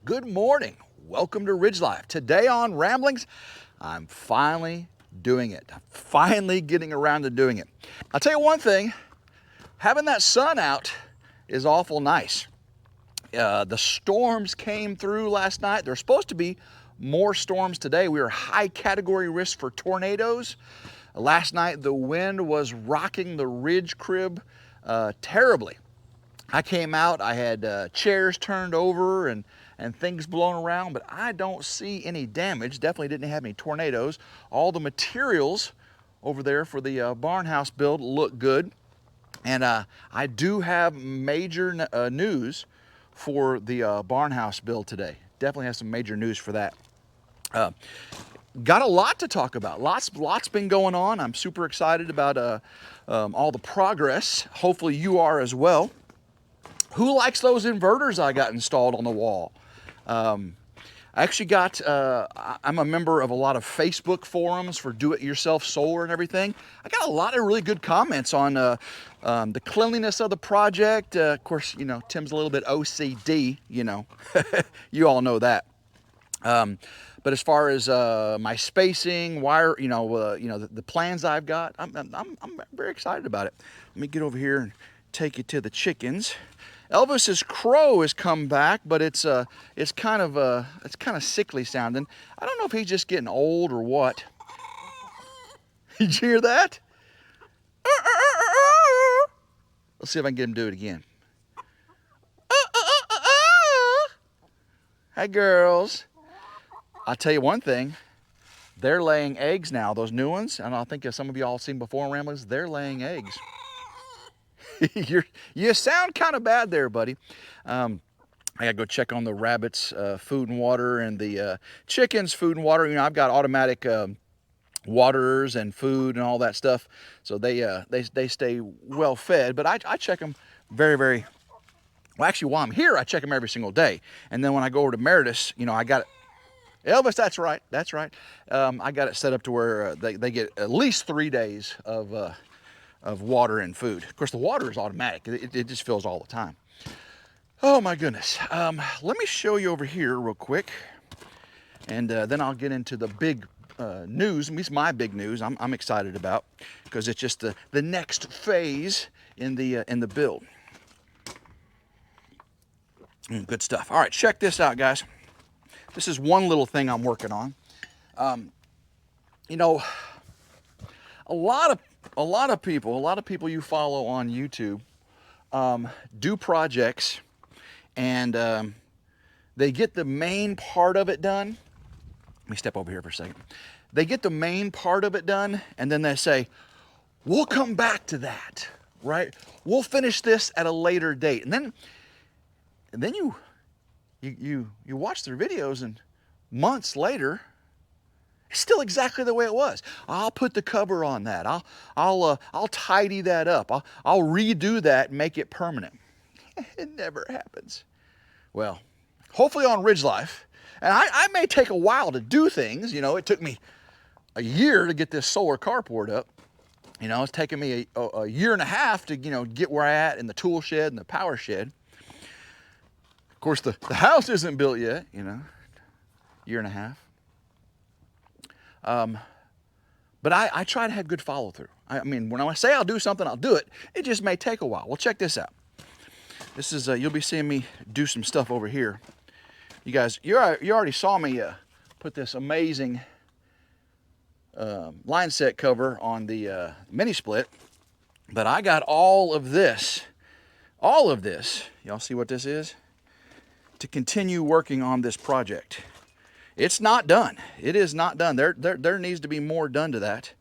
Good morning. Welcome to Ridge Life. Today on Ramblings, I'm finally doing it. I'm finally getting around to doing it. I'll tell you one thing, having that sun out is awful nice. The storms came through last night. There's supposed to be more storms today. We are high category risk for tornadoes. Last night, the wind was rocking the ridge crib terribly. I came out, I had chairs turned over and things blown around, but I don't see any damage. Definitely didn't have any tornadoes. All the materials over there for the Barnhouse build look good. And I do have major news for the Barnhouse build today. Definitely have some major news for that. Got a lot to talk about. Lots been going on. I'm super excited about all the progress. Hopefully you are as well. Who likes those inverters I got installed on the wall? I actually got, I'm a member of a lot of Facebook forums for do-it-yourself solar and everything. I got a lot of really good comments on the cleanliness of the project. Of course, you know, Tim's a little bit OCD, you know, you all know that. But as far as my spacing, wire, the plans I've got, I'm very excited about it. Let me get over here and take you to the chickens. Elvis's crow has come back, but it's kind of sickly sounding. I don't know if he's just getting old or what. Did you hear that? Let's see if I can get him to do it again. Hi, girls. I'll tell you one thing. They're laying eggs now. Those new ones, and I think some of you all seen before in Ramblings, they're laying eggs. You sound kind of bad there, buddy. I gotta go check on the rabbits' food and water, and the chickens' food and water. You know, I've got automatic waters and food and all that stuff, so they stay well fed. But I check them very well. Actually, while I'm here, I check them every single day. And then when I go over to Meredith's, you know, I got it. Elvis, that's right. I got it set up to where they get at least 3 days of water and food. Of course, the water is automatic. It just fills all the time. Oh my goodness. Let me show you over here real quick, and then I'll get into the big news. At least my big news I'm excited about, because it's just the next phase in the build. Good stuff. All right, check this out, guys. This is one little thing I'm working on. You know, a lot of people you follow on YouTube do projects, and they get the main part of it done. Let me step over here for a second. They get the main part of it done, and then they say, we'll come back to that, right? We'll finish this at a later date. And then you watch their videos, and months later, it's still exactly the way it was. I'll put the cover on that. I'll tidy that up. I'll redo that and make it permanent. It never happens. Well, hopefully on Ridge Life, and I may take a while to do things. You know, it took me a year to get this solar carport up. You know, it's taken me a year and a half to, you know, get where I'm at in the tool shed and the power shed. Of course, the house isn't built yet, you know, year and a half. But I try to have good follow through. I mean, when I say I'll do something, I'll do it. It just may take a while. Well, check this out. This is, you'll be seeing me do some stuff over here. You guys, you already saw me put this amazing line set cover on the mini split. But I got all of this, y'all see what this is? To continue working on this project. It's not done. It is not done. There needs to be more done to that.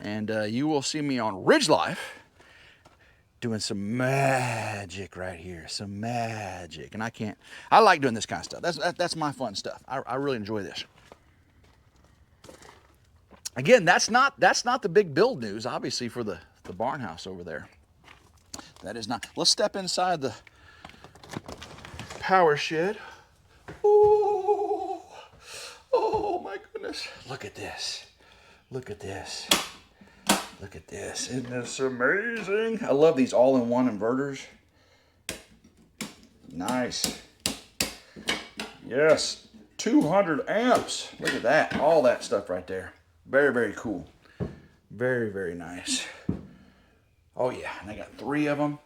And you will see me on Ridge Life doing some magic right here. Some magic. And I like doing this kind of stuff. That's my fun stuff. I really enjoy this. Again, that's not the big build news, obviously, for the Barnhouse over there. That is not. Let's step inside the power shed. Ooh. Oh my goodness. Look at this. Look at this. Look at this. Isn't this amazing? I love these all-in-one inverters. Nice. Yes, 200 amps. Look at that, all that stuff right there. Very, very cool. Very, very nice. Oh yeah, and I got 3 of them.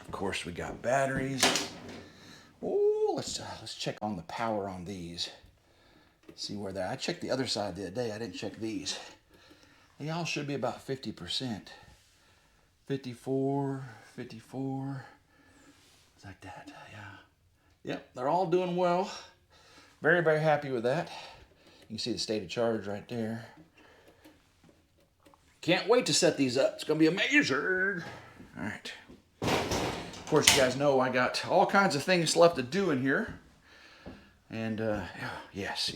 Of course, we got batteries. Oh, let's check on the power on these. See where they're. I checked the other side the other day. I didn't check these. They all should be about 50%. 54, 54. It's like that, yeah. Yep, they're all doing well. Very, very happy with that. You can see the state of charge right there. Can't wait to set these up. It's going to be amazing. All right. Of course, you guys know I got all kinds of things left to do in here. And yes.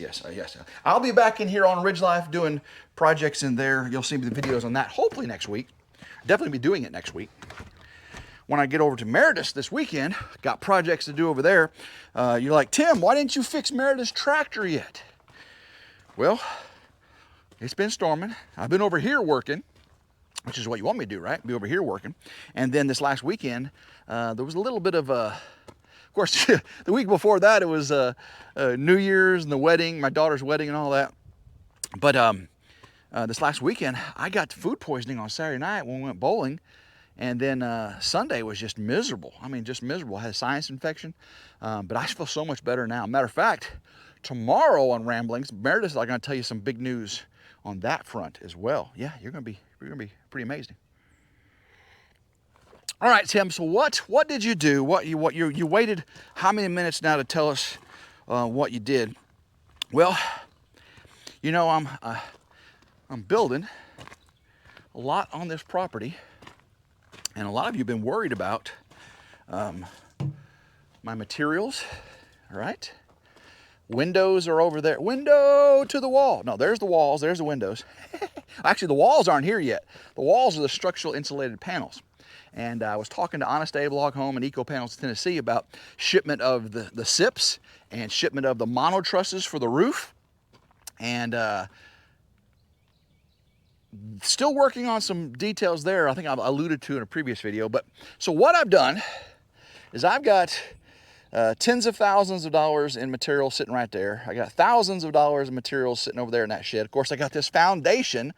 I'll be back in here on RidgeLife doing projects in there. You'll see the videos on that hopefully next week. Definitely be doing it next week. When I get over to Meredith's this weekend, got projects to do over there. You're like, Tim, why didn't you fix Meredith's tractor yet? Well, it's been storming. I've been over here working, which is what you want me to do, right? Be over here working. And then this last weekend, there was a little bit of course, the week before that, it was New Year's and the wedding, my daughter's wedding and all that. But this last weekend, I got food poisoning on Saturday night when we went bowling. And then Sunday was just miserable. I mean, just miserable. I had a sinus infection. But I feel so much better now. Matter of fact, tomorrow on Ramblings, Meredith is going to tell you some big news on that front as well. Yeah, you're going to be pretty amazing. All right, Tim, so what did you do? You waited how many minutes now to tell us what you did? Well, you know, I'm building a lot on this property, and a lot of you have been worried about my materials, all right? Windows are over there. Window to the wall. No, there's the walls, there's the windows. Actually, the walls aren't here yet. The walls are the structural insulated panels. And I was talking to Honest Abe Log Home and Eco Panels Tennessee about shipment of the SIPs and shipment of the mono trusses for the roof. And still working on some details there. I think I've alluded to in a previous video. But so what I've done is I've got tens of thousands of dollars in material sitting right there. I got thousands of dollars in materials sitting over there in that shed. Of course, I got this foundation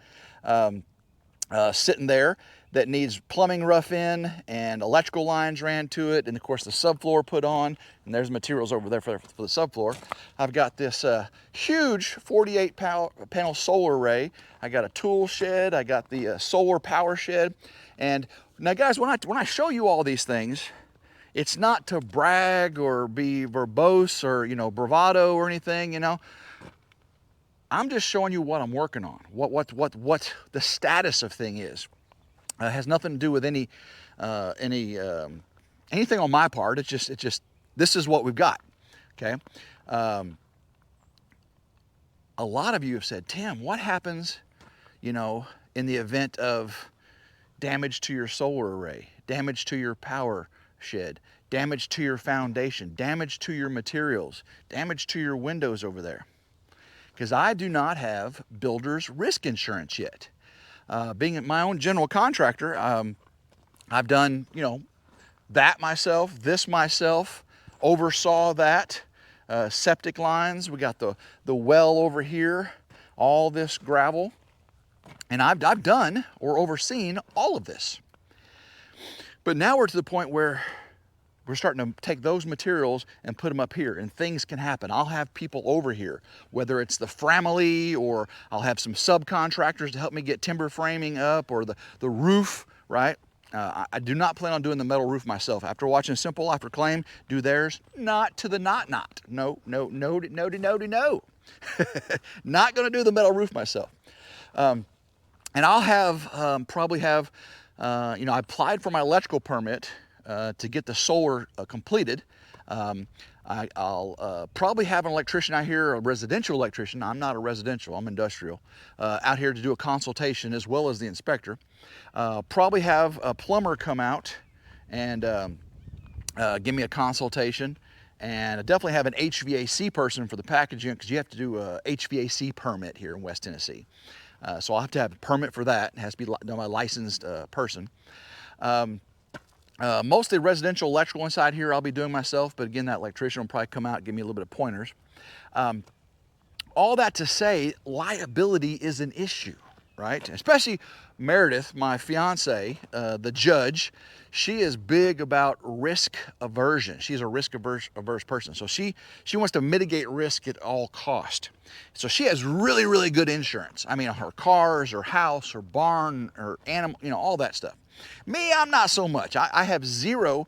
sitting there that needs plumbing rough in and electrical lines ran to it, and of course the subfloor put on, and there's materials over there for the subfloor. I've got this huge 48 panel solar array. I got a tool shed, I got the solar power shed. And now guys, when I show you all these things, it's not to brag or be verbose or, you know, bravado or anything, you know. I'm just showing you what I'm working on, what the status of thing is. It has nothing to do with anything on my part. It's just this is what we've got. Okay. A lot of you have said, Tim, what happens, you know, in the event of damage to your solar array, damage to your power shed, damage to your foundation, damage to your materials, damage to your windows over there? Because I do not have builder's risk insurance yet. Being my own general contractor, I've done, you know, that myself, this myself, oversaw that, septic lines. We got the well over here, all this gravel, and I've done or overseen all of this. But now we're to the point where we're starting to take those materials and put them up here, and things can happen. I'll have people over here, whether it's the family or I'll have some subcontractors to help me get timber framing up or the roof, right? I do not plan on doing the metal roof myself. After watching Simple Life Reclaim do theirs, not to the not. No. Not gonna do the metal roof myself. And I'll have, probably have, you know, I applied for my electrical permit to get the solar completed. I'll probably have an electrician out here, a residential electrician. I'm not a residential, I'm industrial, out here to do a consultation as well as the inspector. Probably have a plumber come out and give me a consultation. And I definitely have an HVAC person for the packaging, because you have to do a HVAC permit here in West Tennessee. So I'll have to have a permit for that. It has to be done by a licensed person. Mostly residential electrical inside here I'll be doing myself, but again, that electrician will probably come out and give me a little bit of pointers. All that to say, liability is an issue, right? Especially Meredith, my fiance, the judge, she is big about risk aversion. She's a risk averse person. So she wants to mitigate risk at all cost. So she has really, really good insurance. I mean, her cars, her house, her barn, her animal, all that stuff. Me, I'm not so much. I have zero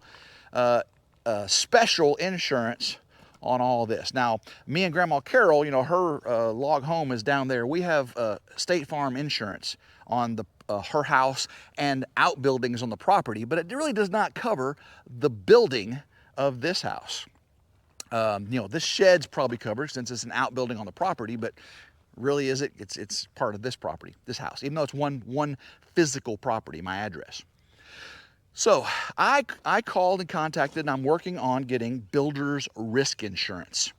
special insurance on all this. Now, me and Grandma Carol, her log home is down there. We have State Farm insurance on her house and outbuildings on the property, but it really does not cover the building of this house. This shed's probably covered since it's an outbuilding on the property, but really is it? It's part of this property, this house, even though it's one physical property, my address. So I called and contacted, and I'm working on getting builder's risk insurance.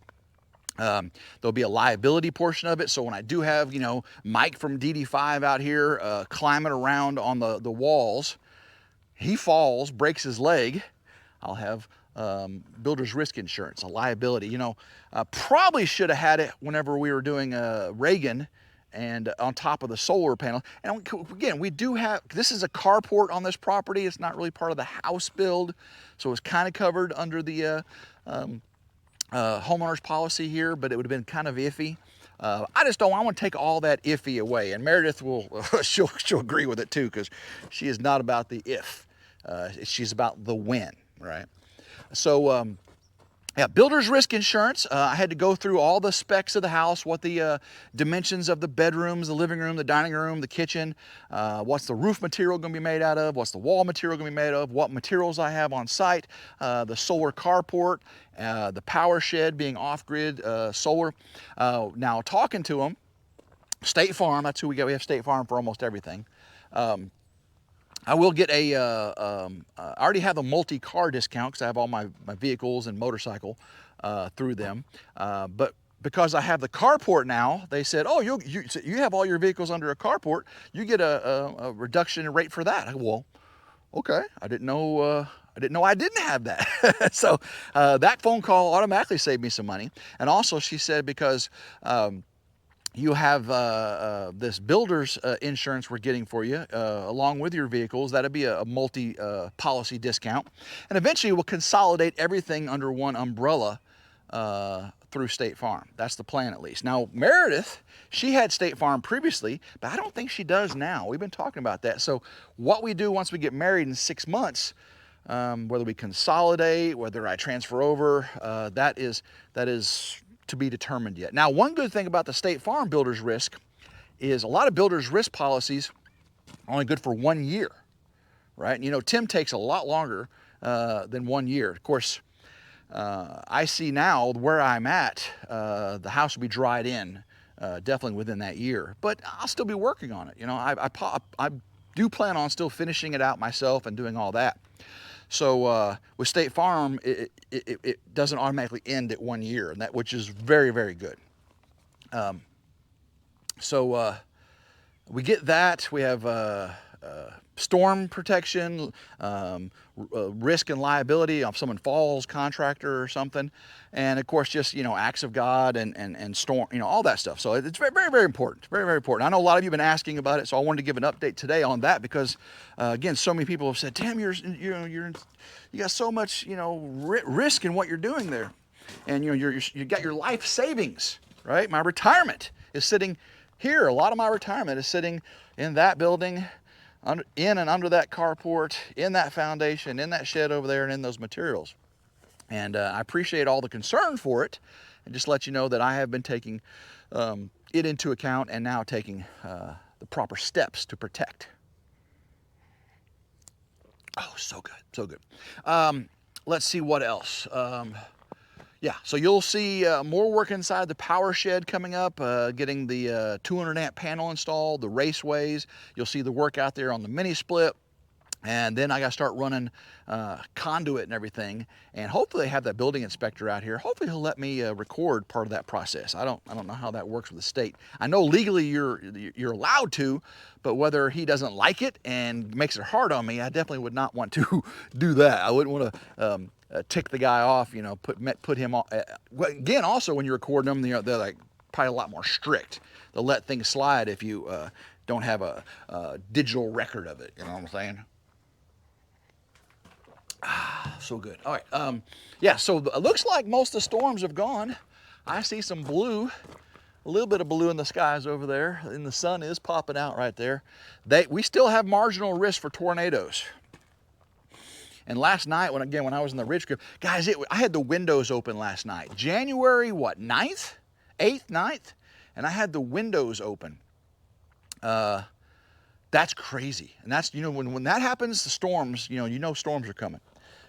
There'll be a liability portion of it. So when I do have, Mike from DD5 out here climbing around on the walls, he falls, breaks his leg, I'll have builder's risk insurance, a liability. Probably should have had it whenever we were doing Reagan and on top of the solar panel. And again, we do have, this is a carport on this property. It's not really part of the house build. So it's kind of covered under the homeowner's policy here, but it would have been kind of iffy. I want to take all that iffy away. And Meredith she'll agree with it too, because she is not about the if. She's about the when, right? So, yeah, builder's risk insurance. I had to go through all the specs of the house, what the dimensions of the bedrooms, the living room, the dining room, the kitchen, what's the roof material going to be made out of, what's the wall material going to be made of, what materials I have on site, the solar carport, the power shed being off-grid solar. Now, talking to them, State Farm, that's who we got. We have State Farm for almost everything. I will get I already have a multi-car discount because I have all my vehicles and motorcycle through them. But because I have the carport now, they said, oh, you have all your vehicles under a carport, you get a reduction in rate for that. I go, well, okay, I didn't know I didn't have that. So that phone call automatically saved me some money. And also she said, because you have this builder's insurance we're getting for you along with your vehicles. That'd be a multi-policy discount. And eventually we'll consolidate everything under one umbrella through State Farm. That's the plan, at least. Now, Meredith, she had State Farm previously, but I don't think she does now. We've been talking about that. So what we do once we get married in 6 months, whether we consolidate, whether I transfer over, that is to be determined yet. Now, one good thing about the State Farm builder's risk is a lot of builder's risk policies are only good for 1 year, right? Tim takes a lot longer than 1 year. Of course, I see now where I'm at, the house will be dried in definitely within that year, but I'll still be working on it. I do plan on still finishing it out myself and doing all that. So with State Farm, it doesn't automatically end at 1 year, and which is very, very good. So we get that. We have storm protection, risk and liability if someone falls, contractor or something, and of course just acts of God and storm, all that stuff. So it's very, very, very important, very, very important. I know a lot of you have been asking about it, so I wanted to give an update today on that because again, so many people have said, "Damn, you got so much risk in what you're doing there, and you got your life savings, right? My retirement is sitting here. A lot of my retirement is sitting in that building." In and under that carport, in that foundation, in that shed over there, and in those materials. And I appreciate all the concern for it, and just let you know that I have been taking it into account and now taking the proper steps to protect. Oh, so good, so good. Let's see what else. Yeah, so you'll see more work inside the power shed coming up, getting the 200 amp panel installed, the raceways. You'll see the work out there on the mini split. And then I got to start running conduit and everything. And hopefully they have that building inspector out here. Hopefully he'll let me record part of that process. I don't know how that works with the state. I know legally you're allowed to, but whether he doesn't like it and makes it hard on me, I definitely would not want to do that. I wouldn't want to tick the guy off, you know, put him on. Again, also when you're recording them, you know, they're like probably a lot more strict. They'll let things slide if you don't have a digital record of it. You know what I'm saying? So good. All right. Yeah, so it looks like most of the storms have gone. I see some blue, a little bit of blue in the skies over there, and the sun is popping out right there. We still have marginal risk for tornadoes. And last night, when I was in the Ridge Group, guys, I had the windows open last night. January, what, 9th? 8th, 9th? And I had the windows open. That's crazy. And that's, you know, when that happens, the storms, you know storms are coming.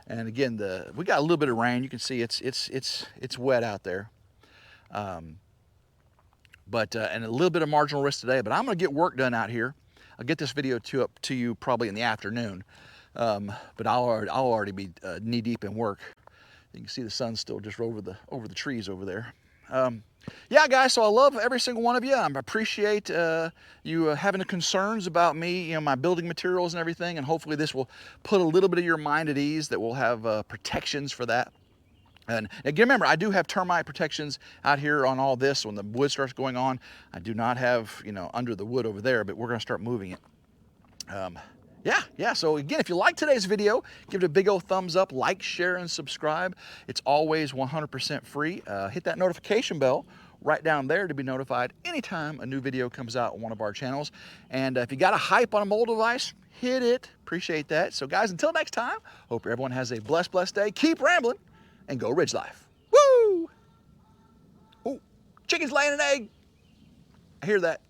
And again, we got a little bit of rain. You can see it's wet out there. And a little bit of marginal risk today, but I'm gonna get work done out here. I'll get this video up to you probably in the afternoon. But I'll already be knee deep in work. You can see the sun still just over the trees over there. Yeah, guys, so I love every single one of you. I appreciate you having the concerns about me, you know, my building materials and everything, and hopefully this will put a little bit of your mind at ease, that we'll have protections for that. And again, remember, I do have termite protections out here on all this. When the wood starts going on, I do not have, you know, under the wood over there, but we're going to start moving it. Yeah, so again, if you like today's video, give it a big old thumbs up, like, share, and subscribe. It's always 100% free. Hit that notification bell right down there to be notified anytime a new video comes out on one of our channels. And if you got a hype on a mobile device, hit it. Appreciate that. So guys, until next time, hope everyone has a blessed day. Keep rambling and go Ridge Life. Woo! Oh, chicken's laying an egg. I hear that.